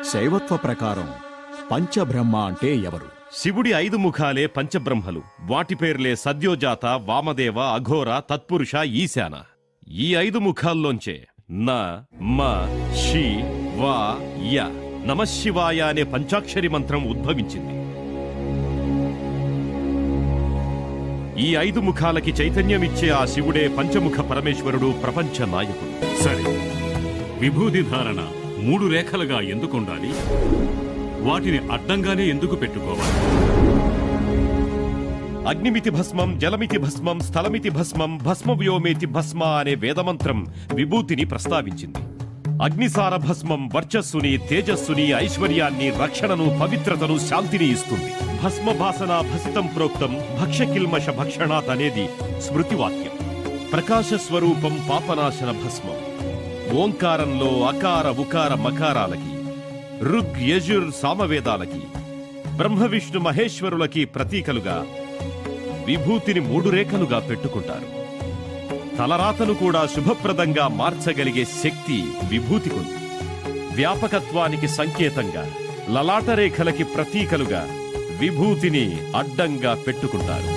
శైవత్వ ప్రకారం పంచబ్రహ్మ అంటే ఎవరు? శివుడి 5 ముఖాలే పంచబ్రహ్మలు. వాటి పేర్లే సద్యోజాత, వామదేవ, అఘోర, తత్పురుష, ఈశాన. ఈ 5 ముఖాల్లోంచే న మ షి వా య నమశివాయ అనే పంచాక్షరి మంత్రం ఉద్భవించింది. ఈ 5 ముఖాలకి చైతన్యమిచ్చే ఆ శివుడే పంచముఖ పరమేశ్వరుడు, ప్రపంచ నాయకుడు. సరే, విభూతి ధారణ 3 రేఖలుగా ఎందుకుండాలి? వాటిని అడ్డంగానే ఎందుకు పెట్టుకోవాలి? అగ్నిమితి భస్మం, జలమితి భస్మం, స్థలమితి భస్మం, భస్మవ్యోమేతి భస్మ అనే వేదమంత్రం విభూతిని ప్రస్తావించింది. అగ్నిసార భస్మం వర్చస్సుని, తేజస్సుని, ఐశ్వర్యాన్ని, రక్షణను, పవిత్రతను, శాంతిని ఇస్తుంది. భస్మభాసన భసితం ప్రోక్తం భక్ష్యకిల్మష భక్షణాత్ అనేది స్మృతివాక్యం. ప్రకాశ స్వరూపం పాపనాశన భస్మం. ఓంకారంలో అకార ఉకార మకారాలకి, ఋగ్ యజుర్ సామవేదాలకి, బ్రహ్మ విష్ణు మహేశ్వరులకి ప్రతీకలుగా విభూతిని 3 రేఖలుగా పెట్టుకుంటారు. తలరాతను కూడా శుభప్రదంగా మార్చగలిగే శక్తి విభూతికుంది. వ్యాపకత్వానికి సంకేతంగా, లలాట రేఖలకి ప్రతీకలుగా విభూతిని అడ్డంగా పెట్టుకుంటారు.